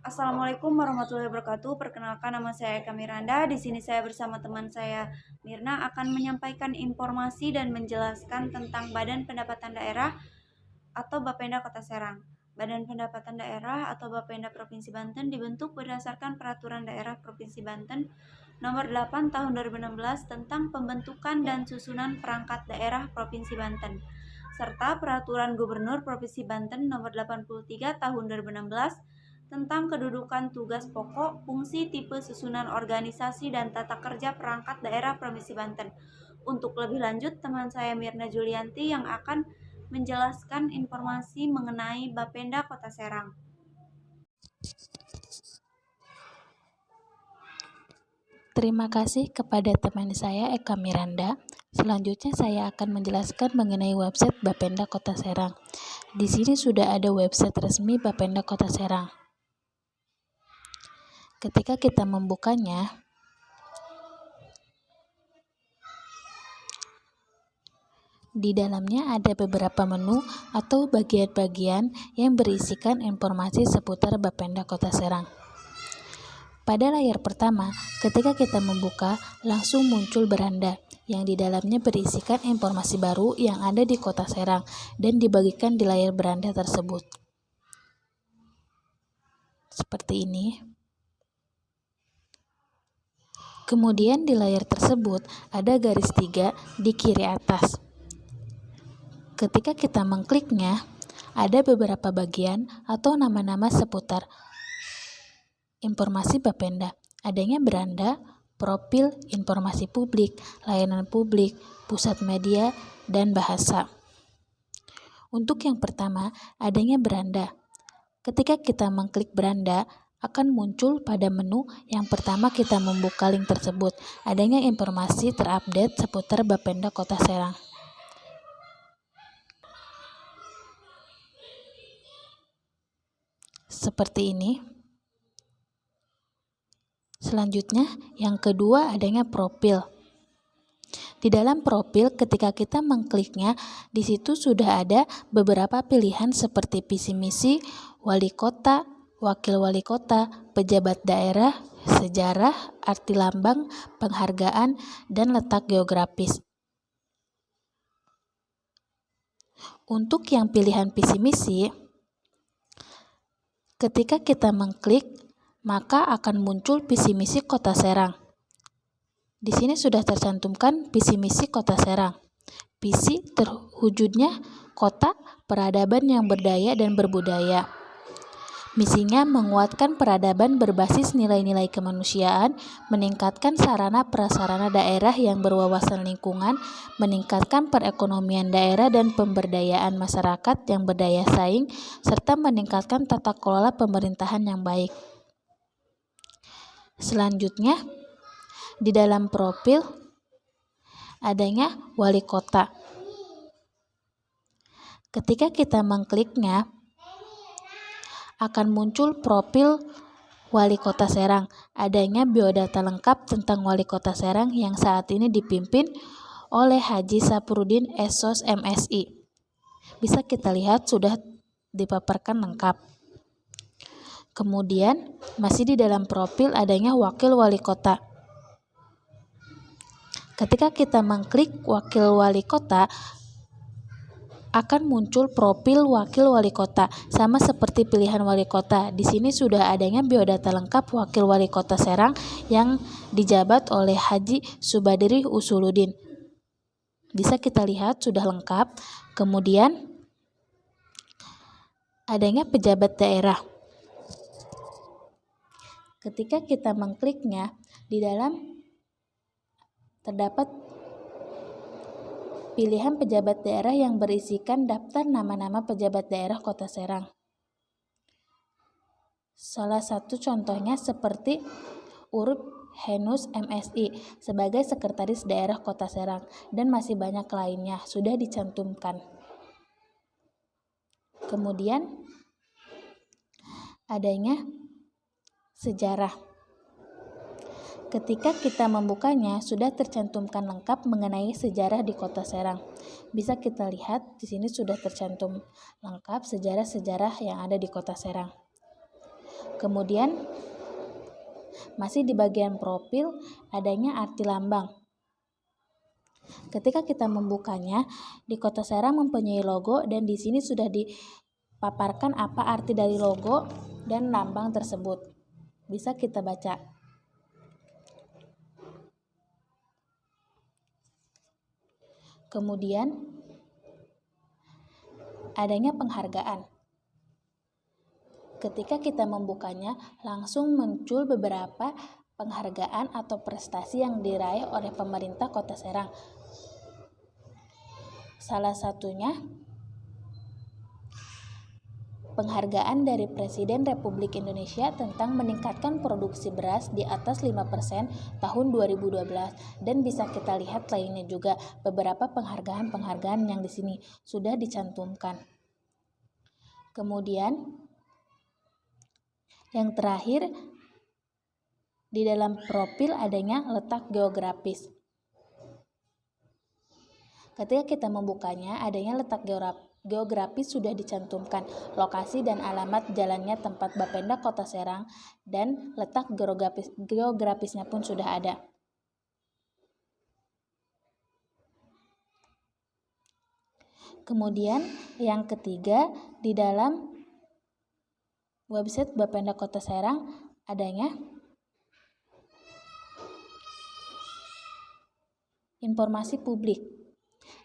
Assalamualaikum warahmatullahi wabarakatuh. Perkenalkan, nama saya Eka Miranda. Di sini saya bersama teman saya Mirna akan menyampaikan informasi dan menjelaskan tentang Badan Pendapatan Daerah atau Bapenda Kota Serang. Badan Pendapatan Daerah atau Bapenda Provinsi Banten dibentuk berdasarkan Peraturan Daerah Provinsi Banten Nomor 8 Tahun 2016 tentang pembentukan dan susunan perangkat daerah Provinsi Banten, serta Peraturan Gubernur Provinsi Banten Nomor 83 Tahun 2016 tentang kedudukan tugas pokok, fungsi, tipe, susunan organisasi, dan tata kerja perangkat daerah Provinsi Banten. Untuk lebih lanjut, teman saya Mirna Julianti yang akan menjelaskan informasi mengenai Bapenda Kota Serang. Terima kasih kepada teman saya Eka Miranda. Selanjutnya saya akan menjelaskan mengenai website Bapenda Kota Serang. Di sini sudah ada website resmi Bapenda Kota Serang. Ketika kita membukanya, di dalamnya ada beberapa menu atau bagian-bagian yang berisikan informasi seputar Bapenda Kota Serang. Pada layar pertama, ketika kita membuka, langsung muncul beranda yang di dalamnya berisikan informasi baru yang ada di Kota Serang dan dibagikan di layar beranda tersebut. Seperti ini. Kemudian di layar tersebut ada garis 3 di kiri atas. Ketika kita mengkliknya, ada beberapa bagian atau nama-nama seputar informasi Bapenda. Adanya beranda, profil, informasi publik, layanan publik, pusat media, dan bahasa. Untuk yang pertama, adanya beranda. Ketika kita mengklik beranda, akan muncul pada menu yang pertama kita membuka link tersebut. Adanya informasi terupdate seputar Bapenda Kota Serang. Seperti ini. Selanjutnya, yang kedua adanya profil. Di dalam profil, ketika kita mengkliknya, di situ sudah ada beberapa pilihan seperti visi misi, wali kota, wakil wali kota, pejabat daerah, sejarah, arti lambang, penghargaan, dan letak geografis. Untuk yang pilihan visi misi, ketika kita mengklik, maka akan muncul visi misi Kota Serang. Di sini sudah tercantumkan visi misi Kota Serang. Visi terwujudnya kota peradaban yang berdaya dan berbudaya. Misinya menguatkan peradaban berbasis nilai-nilai kemanusiaan, meningkatkan sarana prasarana daerah yang berwawasan lingkungan, meningkatkan perekonomian daerah dan pemberdayaan masyarakat yang berdaya saing, serta meningkatkan tata kelola pemerintahan yang baik. Selanjutnya, di dalam profil adanya wali kota. Ketika kita mengkliknya, akan muncul profil wali kota Serang. Adanya biodata lengkap tentang wali kota Serang yang saat ini dipimpin oleh Haji Saprudin SOS MSI. Bisa kita lihat sudah dipaparkan lengkap. Kemudian masih di dalam profil adanya wakil wali kota. Ketika kita mengklik wakil wali kota, akan muncul profil wakil wali kota, sama seperti pilihan wali kota. Di sini sudah adanya biodata lengkap wakil wali kota Serang yang dijabat oleh Haji Subadri Usuludin. Bisa kita lihat sudah lengkap. Kemudian adanya pejabat daerah. Ketika kita mengkliknya, di dalam terdapat pilihan pejabat daerah yang berisikan daftar nama-nama pejabat daerah Kota Serang. Salah satu contohnya seperti Urip Henus MSI sebagai Sekretaris Daerah Kota Serang, dan masih banyak lainnya sudah dicantumkan. Kemudian adanya sejarah. Ketika kita membukanya, sudah tercantumkan lengkap mengenai sejarah di Kota Serang. Bisa kita lihat di sini sudah tercantum lengkap sejarah-sejarah yang ada di Kota Serang. Kemudian masih di bagian profil adanya arti lambang. Ketika kita membukanya, di Kota Serang mempunyai logo dan di sini sudah dipaparkan apa arti dari logo dan lambang tersebut. Bisa kita baca. Kemudian adanya penghargaan. Ketika kita membukanya, langsung muncul beberapa penghargaan atau prestasi yang diraih oleh pemerintah Kota Serang. Salah satunya penghargaan dari Presiden Republik Indonesia tentang meningkatkan produksi beras di atas 5% tahun 2012, dan bisa kita lihat lainnya juga beberapa penghargaan yang di sini sudah dicantumkan. Kemudian yang terakhir, di dalam profil adanya letak geografis. Ketika kita membukanya, adanya letak geografis sudah dicantumkan lokasi dan alamat jalannya tempat Bapenda Kota Serang, dan letak geografisnya pun sudah ada. Kemudian yang ketiga, di dalam website Bapenda Kota Serang adanya informasi publik.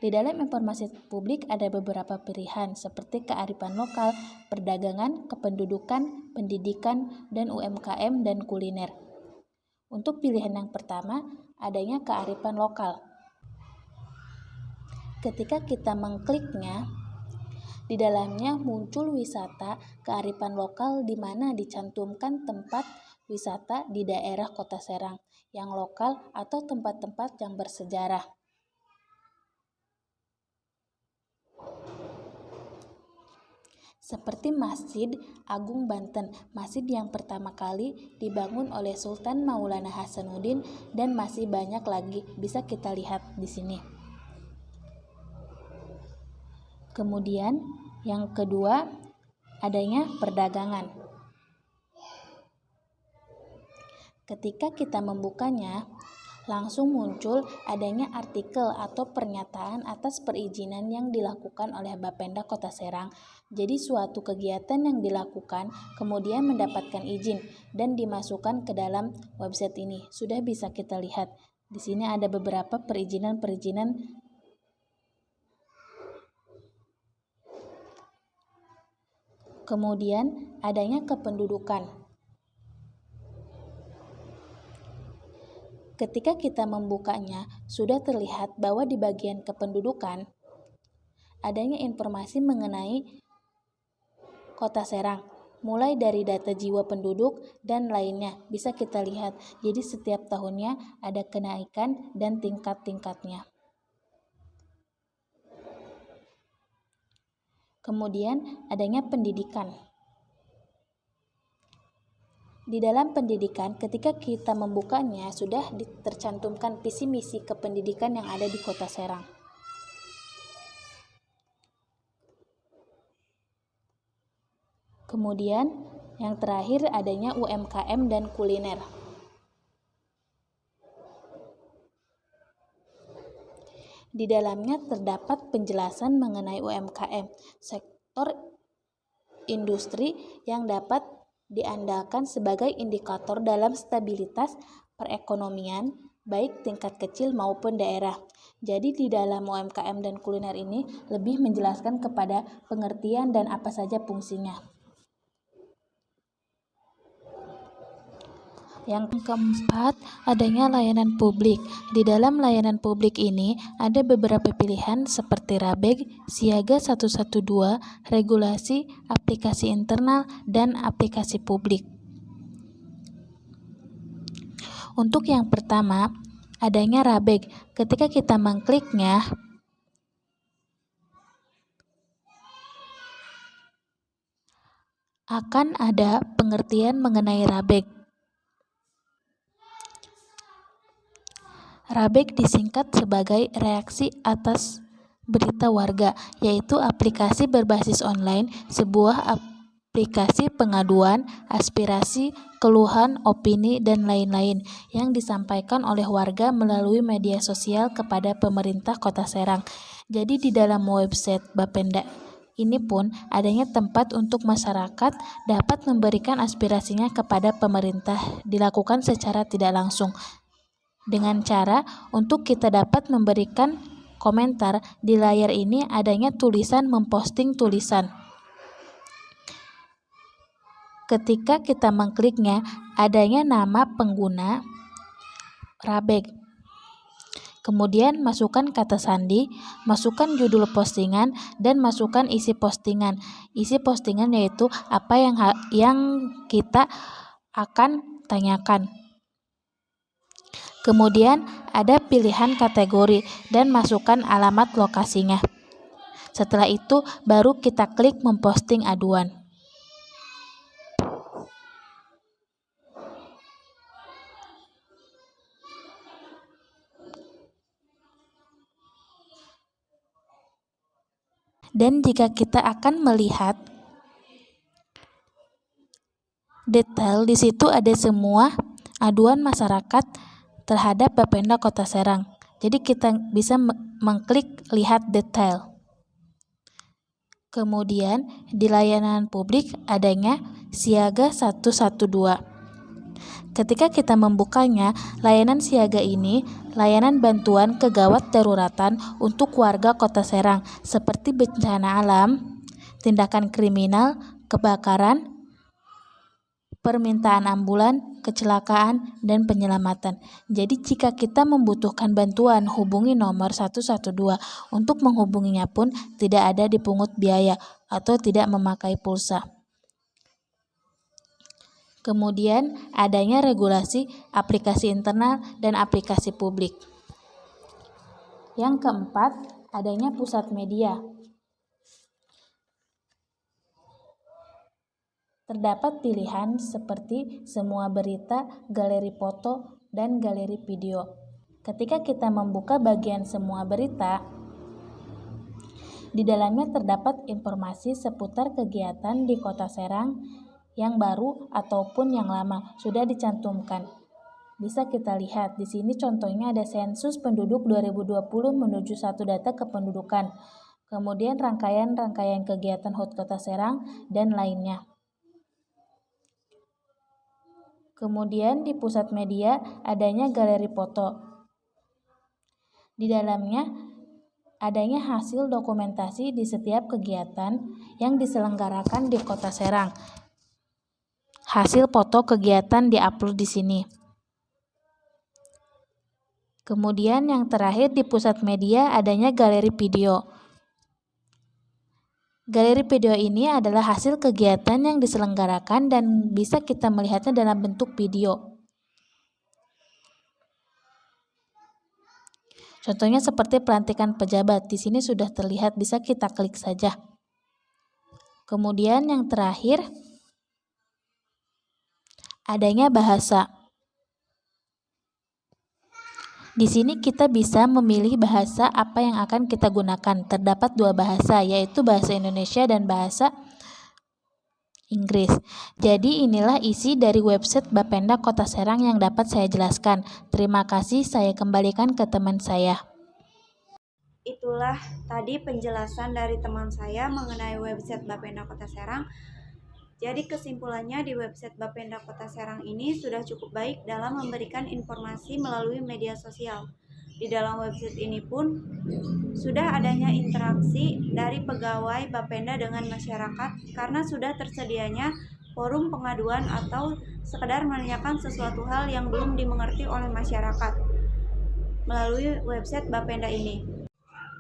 Di dalam informasi publik ada beberapa pilihan seperti kearifan lokal, perdagangan, kependudukan, pendidikan, dan UMKM dan kuliner. Untuk pilihan yang pertama, adanya kearifan lokal. Ketika kita mengkliknya, di dalamnya muncul wisata kearifan lokal di mana dicantumkan tempat wisata di daerah Kota Serang yang lokal atau tempat-tempat yang bersejarah. Seperti Masjid Agung Banten, masjid yang pertama kali dibangun oleh Sultan Maulana Hasanuddin, dan masih banyak lagi bisa kita lihat di sini. Kemudian yang kedua adanya perdagangan. Ketika kita membukanya, langsung muncul adanya artikel atau pernyataan atas perizinan yang dilakukan oleh Bapenda Kota Serang. Jadi suatu kegiatan yang dilakukan kemudian mendapatkan izin dan dimasukkan ke dalam website ini. Sudah bisa kita lihat. Di sini ada beberapa perizinan. Kemudian adanya kependudukan. Ketika kita membukanya, sudah terlihat bahwa di bagian kependudukan adanya informasi mengenai Kota Serang, mulai dari data jiwa penduduk dan lainnya bisa kita lihat. Jadi setiap tahunnya ada kenaikan dan tingkat-tingkatnya. Kemudian adanya pendidikan. Di dalam pendidikan, ketika kita membukanya sudah tercantumkan visi misi kependidikan yang ada di Kota Serang. Kemudian yang terakhir adanya UMKM dan kuliner. Di dalamnya terdapat penjelasan mengenai UMKM, sektor industri yang dapat diandalkan sebagai indikator dalam stabilitas perekonomian, baik tingkat kecil maupun daerah. Jadi di dalam UMKM dan kuliner ini lebih menjelaskan kepada pengertian dan apa saja fungsinya. Yang keempat, adanya layanan publik. Di dalam layanan publik ini ada beberapa pilihan seperti Rabeg, Siaga 112, regulasi, aplikasi internal, dan aplikasi publik. Untuk yang pertama, adanya Rabeg. Ketika kita mengkliknya, akan ada pengertian mengenai Rabeg. Rabeg disingkat sebagai reaksi atas berita warga, yaitu aplikasi berbasis online, sebuah aplikasi pengaduan, aspirasi, keluhan, opini, dan lain-lain yang disampaikan oleh warga melalui media sosial kepada pemerintah Kota Serang. Jadi di dalam website Bapenda ini pun adanya tempat untuk masyarakat dapat memberikan aspirasinya kepada pemerintah, dilakukan secara tidak langsung. Dengan cara untuk kita dapat memberikan komentar, di layar ini adanya tulisan memposting tulisan. Ketika kita mengkliknya, adanya nama pengguna, Rabek. Kemudian masukkan kata sandi, masukkan judul postingan, dan masukkan isi postingan. Isi postingan yaitu apa yang kita akan tanyakan. Kemudian ada pilihan kategori dan masukkan alamat lokasinya. Setelah itu baru kita klik memposting aduan. Dan jika kita akan melihat detail, di situ ada semua aduan masyarakat terhadap Bapenda Kota Serang. Jadi kita bisa mengklik lihat detail. Kemudian di layanan publik adanya Siaga 112. Ketika kita membukanya, layanan siaga ini layanan bantuan kegawat daruratan untuk warga Kota Serang seperti bencana alam, tindakan kriminal, kebakaran, permintaan ambulan, kecelakaan, dan penyelamatan. Jadi jika kita membutuhkan bantuan, hubungi nomor 112. Untuk menghubunginya pun tidak ada dipungut biaya atau tidak memakai pulsa. Kemudian adanya regulasi aplikasi internal dan aplikasi publik. Yang keempat, adanya pusat media. Terdapat pilihan seperti semua berita, galeri foto, dan galeri video. Ketika kita membuka bagian semua berita, di dalamnya terdapat informasi seputar kegiatan di Kota Serang yang baru ataupun yang lama sudah dicantumkan. Bisa kita lihat di sini contohnya ada sensus penduduk 2020 menuju 1 data kependudukan. Kemudian rangkaian kegiatan HUT Kota Serang dan lainnya. Kemudian di pusat media adanya galeri foto. Di dalamnya adanya hasil dokumentasi di setiap kegiatan yang diselenggarakan di Kota Serang. Hasil foto kegiatan diupload di sini. Kemudian yang terakhir di pusat media adanya galeri video. Galeri video ini adalah hasil kegiatan yang diselenggarakan dan bisa kita melihatnya dalam bentuk video. Contohnya seperti pelantikan pejabat, di sini sudah terlihat, bisa kita klik saja. Kemudian yang terakhir adanya bahasa. Di sini kita bisa memilih bahasa apa yang akan kita gunakan. Terdapat 2 bahasa, yaitu bahasa Indonesia dan bahasa Inggris. Jadi inilah isi dari website Bapenda Kota Serang yang dapat saya jelaskan. Terima kasih, saya kembalikan ke teman saya. Itulah tadi penjelasan dari teman saya mengenai website Bapenda Kota Serang. Jadi kesimpulannya di website Bapenda Kota Serang ini sudah cukup baik dalam memberikan informasi melalui media sosial. Di dalam website ini pun sudah adanya interaksi dari pegawai Bapenda dengan masyarakat karena sudah tersedianya forum pengaduan atau sekedar menanyakan sesuatu hal yang belum dimengerti oleh masyarakat melalui website Bapenda ini.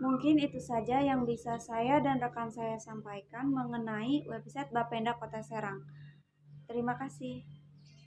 Mungkin itu saja yang bisa saya dan rekan saya sampaikan mengenai website Bapenda Kota Serang. Terima kasih.